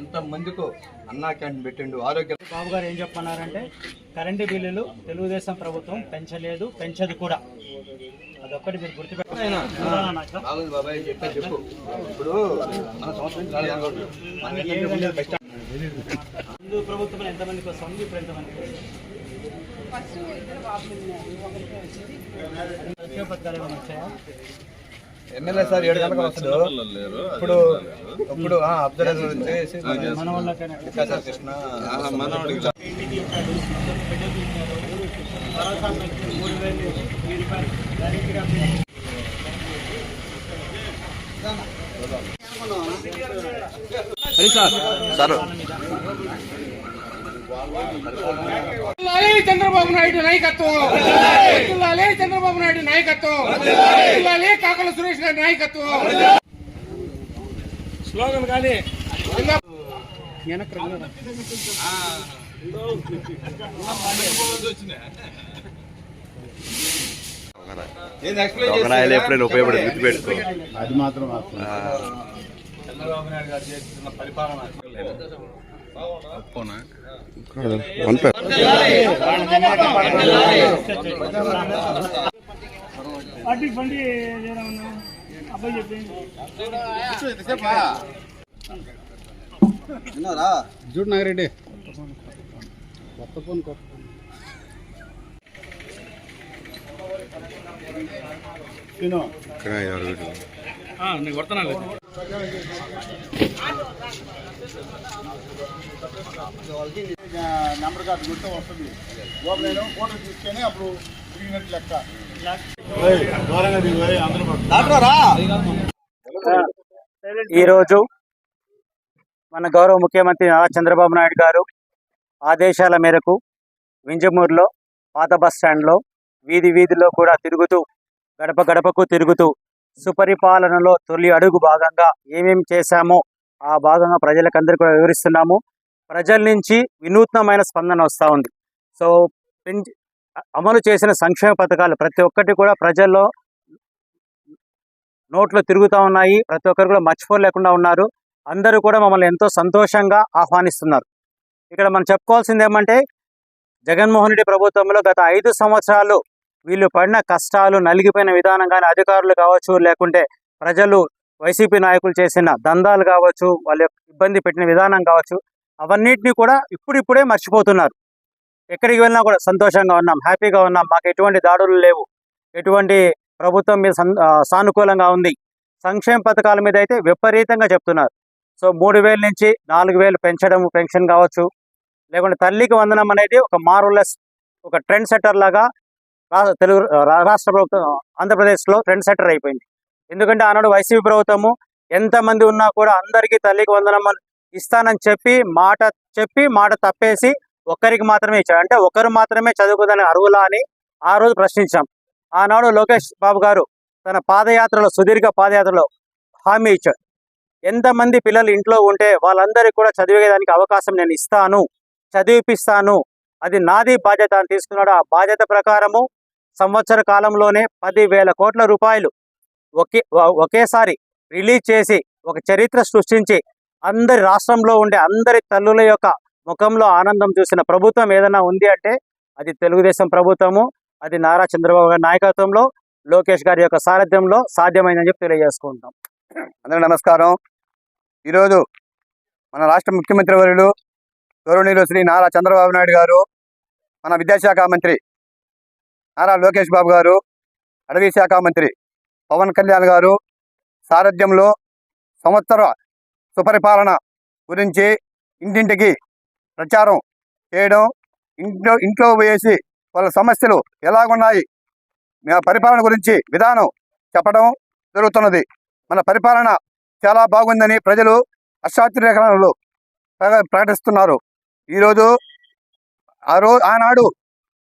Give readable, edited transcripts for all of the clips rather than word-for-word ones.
ఎంత మందికో అన్నా క్యాంటీన్ పెట్టిండు. ఆరోగ్య బాబు గారు ఏం చెప్పన్నారంటే కరెంటు బిల్లులు తెలుగుదేశం ప్రభుత్వం పెంచలేదు, పెంచదు కూడా. అదొక్కటి మీరు గుర్తుపెట్టాలి బాబాయ్ చెప్పు. ఇప్పుడు మన సంవత్సరం ముందు ప్రభుత్వం ఎంతమందికి వస్తుంది, ఇప్పుడు ఎంతమందికి పథకాలు ఏమైనా వచ్చాయా? ఎమ్మెల్యే సార్ 7 గంటలకు వస్తాడు. ఇప్పుడు ఇప్పుడు అబ్జర్వేషన్ చేసి మన వాళ్ళకైనా కృష్ణ చంద్రబాబు నాయుడు నాయకత్వం, చంద్రబాబు నాయుడు నాయకత్వం, కాకల సురేష్ గారి నాయకత్వం. స్లోగన్ కానీ ఎప్పుడైనా ఉపయోగపడేది గుర్తుపెట్టుకో. అది మాత్రం చంద్రబాబు నాయుడు గారు చేస్తున్న పరిపాలన చూడు నాగిరెడ్డి కొత్త ఫోన్ నేను కొడుతున్నా. నెంబర్ కార్డు గుర్తు వస్తుంది. నేను ఫోటో తీసుకొని అప్పుడు తిరిగినట్టు లెక్క. ఈరోజు మన గౌరవ ముఖ్యమంత్రి నారా చంద్రబాబు నాయుడు గారు ఆదేశాల మేరకు వింజమూరులో పాత బస్ స్టాండ్లో వీధిలో కూడా తిరుగుతూ గడప గడపకు తిరుగుతూ సుపరిపాలనలో తొలి అడుగు భాగంగా ఏమేమి చేశామో ఆ భాగంగా ప్రజలకందరికీ కూడా వివరిస్తున్నాము. ప్రజల నుంచి వినూత్నమైన స్పందన వస్తూ ఉంది. సో అమలు చేసిన సంక్షేమ పథకాలు ప్రతి ఒక్కటి కూడా ప్రజల్లో నోట్లో తిరుగుతూ ఉన్నాయి. ప్రతి ఒక్కరు కూడా మర్చిపోలేకుండా ఉన్నారు. అందరూ కూడా మమ్మల్ని ఎంతో సంతోషంగా ఆహ్వానిస్తున్నారు. ఇక్కడ మనం చెప్పుకోవాల్సింది ఏమంటే జగన్మోహన్ రెడ్డి ప్రభుత్వంలో గత 5 సంవత్సరాలు వీళ్ళు పడిన కష్టాలు, నలిగిపోయిన విధానం కానీ అధికారులు కావచ్చు, లేకుంటే ప్రజలు వైసీపీ నాయకులు చేసిన దందాలు కావచ్చు, వాళ్ళ ఇబ్బంది పెట్టిన విధానం కావచ్చు, అవన్నిటినీ కూడా ఇప్పుడిప్పుడే మర్చిపోతున్నారు. ఎక్కడికి వెళ్ళినా కూడా సంతోషంగా ఉన్నాం, హ్యాపీగా ఉన్నాం, మాకు ఎటువంటి దాడులు లేవు, ఎటువంటి ప్రభుత్వం మీద సానుకూలంగా ఉంది. సంక్షేమ పథకాల మీద అయితే విపరీతంగా చెప్తున్నారు. సో 3,000 నుంచి 4,000 పెంచడం, పెన్షన్ కావచ్చు, లేకుంటే తల్లికి వందనం అనేది ఒక మారులెస్ ఒక ట్రెండ్ సెట్టర్ లాగా తెలుగు రాష్ట్ర ప్రభుత్వం ఆంధ్రప్రదేశ్లో ట్రెండ్ సెట్టర్ అయిపోయింది. ఎందుకంటే ఆనాడు వైసీపీ ప్రభుత్వము ఎంతమంది ఉన్నా కూడా అందరికీ తల్లికి వందనం ఇస్తానని చెప్పి మాట తప్పేసి ఒక్కరికి మాత్రమే ఇచ్చాడు. అంటే ఒకరు మాత్రమే చదువుకుందని అర్హులా అని ఆ రోజు ప్రశ్నించాం. ఆనాడు లోకేష్ బాబు గారు తన పాదయాత్రలో, సుదీర్ఘ పాదయాత్రలో హామీ ఇచ్చాడు. ఎంతమంది పిల్లలు ఇంట్లో ఉంటే వాళ్ళందరికీ కూడా చదివేదానికి అవకాశం నేను ఇస్తాను, చదివిపిస్తాను, అది నాది బాధ్యత అని తీసుకున్నాడు. ఆ బాధ్యత ప్రకారము సంవత్సర కాలంలోనే 10,000 కోట్ల రూపాయలు ఒకేసారి రిలీజ్ చేసి ఒక చరిత్ర సృష్టించి అందరి రాష్ట్రంలో ఉండే అందరి తల్లుల యొక్క ముఖంలో ఆనందం చూసిన ప్రభుత్వం ఏదైనా ఉంది అంటే అది తెలుగుదేశం ప్రభుత్వము. అది నారా చంద్రబాబు గారి నాయకత్వంలో, లోకేష్ గారి యొక్క సారథ్యంలో సాధ్యమైందని చెప్పి తెలియజేసుకుంటాం. అందరూ నమస్కారం. ఈరోజు మన రాష్ట్ర ముఖ్యమంత్రి వర్యులు గౌరవనీయులు శ్రీ నారా చంద్రబాబు నాయుడు గారు, మన విద్యాశాఖ మంత్రి నారా లోకేష్ బాబు గారు, అటవీ శాఖ మంత్రి పవన్ కళ్యాణ్ గారు సారథ్యంలో సంవత్సర సుపరిపాలన గురించి ఇంటింటికి ప్రచారం చేయడం, ఇంట్లో వేసి వాళ్ళ సమస్యలు ఎలాగున్నాయి, పరిపాలన గురించి విధానం చెప్పడం జరుగుతున్నది. మన పరిపాలన చాలా బాగుందని ప్రజలు హర్షాతిరేకరణలు ప్రకటిస్తున్నారు. ఈరోజు ఆనాడు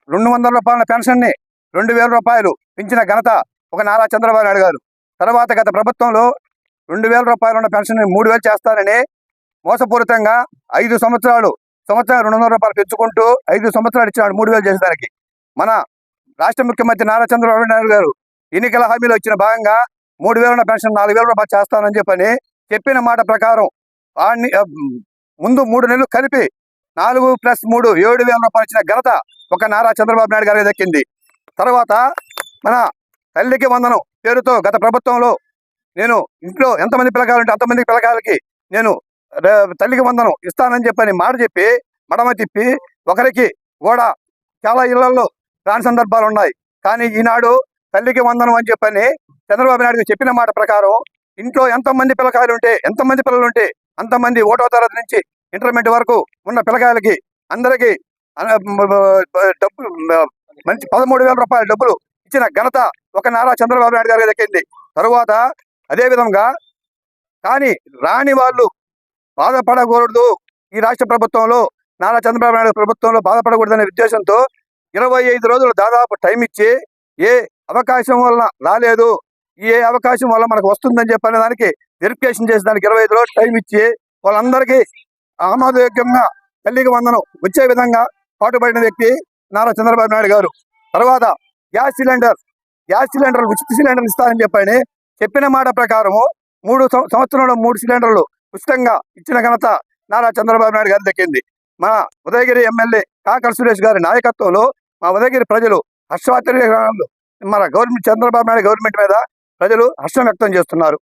200 రూపాయల పెన్షన్ని 2,000 రూపాయలు పెంచిన ఘనత ఒక నారా చంద్రబాబు నాయుడు గారు. తర్వాత గత ప్రభుత్వంలో 2,000 రూపాయలు ఉన్న పెన్షన్ 3,000 చేస్తారని మోసపూరితంగా 5 సంవత్సరాలు 200 రూపాయలు పెంచుకుంటూ 5 సంవత్సరాలు ఇచ్చినాడు 3,000 చేసేదానికి. మన రాష్ట్ర ముఖ్యమంత్రి నారా చంద్రబాబు నాయుడు గారు ఎన్నికల హామీలో ఇచ్చిన భాగంగా 3,000 పెన్షన్ 4,000 రూపాయలు చేస్తానని చెప్పని చెప్పిన మాట ప్రకారం వాడిని ముందు 3 నెలలు కలిపి 4+3 7,000 రూపాయలు ఇచ్చిన ఘనత ఒక నారా చంద్రబాబు నాయుడు గారికి దక్కింది. తర్వాత మన తల్లికి వందనం పేరుతో గత ప్రభుత్వంలో నేను ఇంట్లో ఎంతమంది పిల్లకాయలు ఉంటే అంతమంది పిల్లకాయలకి నేను తల్లికి వందనం ఇస్తానని చెప్పని మాట చెప్పి మడమ తిప్పి ఒకరికి కూడా చాలా ఇళ్లలో రాని సందర్భాలు ఉన్నాయి. కానీ ఈనాడు తల్లికి వందనం అని చెప్పని చంద్రబాబు నాయుడు చెప్పిన మాట ప్రకారం ఇంట్లో ఎంతమంది పిల్లకాయలు ఉంటే ఎంతమంది పిల్లలు ఉంటే అంతమంది 1వ తరగతి నుంచి ఇంటర్మీడియట్ వరకు ఉన్న పిల్లకాయలకి అందరికీ డబ్బులు మంచి 13,000 రూపాయల డబ్బులు ఇచ్చిన ఘనత ఒక నారా చంద్రబాబు నాయుడు గారికి దక్కింది. తరువాత అదే విధంగా కానీ రాని వాళ్ళు బాధపడకూడదు, ఈ రాష్ట్ర ప్రభుత్వంలో నారా చంద్రబాబు నాయుడు ప్రభుత్వంలో బాధపడకూడదనే ఉద్దేశంతో 25 రోజులు దాదాపు టైం ఇచ్చి ఏ అవకాశం వల్ల రాలేదు, ఏ అవకాశం వల్ల మనకు వస్తుందని చెప్పనే దానికి వెరిఫికేషన్ చేసేదానికి 25 రోజులు టైం ఇచ్చి వాళ్ళందరికీ ఆమోదయోగ్యంగా తల్లికి వందనం వచ్చే విధంగా పాటుపడిన వ్యక్తి నారా చంద్రబాబు నాయుడు గారు. తర్వాత గ్యాస్ సిలిండర్ ఉచిత సిలిండర్లు ఇస్తారని చెప్పని చెప్పిన మాట ప్రకారము 3 సంవత్సరంలో 3 సిలిండర్లు ఉచితంగా ఇచ్చిన ఘనత నారా చంద్రబాబు నాయుడు గారి దక్కింది. మా ఉదయగిరి ఎమ్మెల్యే కాకల సురేష్ గారి నాయకత్వంలో మా ఉదయగిరి ప్రజలు హర్షవాత్సల్యాలు మన గవర్నమెంట్ చంద్రబాబు నాయుడు గవర్నమెంట్ మీద ప్రజలు హర్షం వ్యక్తం చేస్తున్నారు.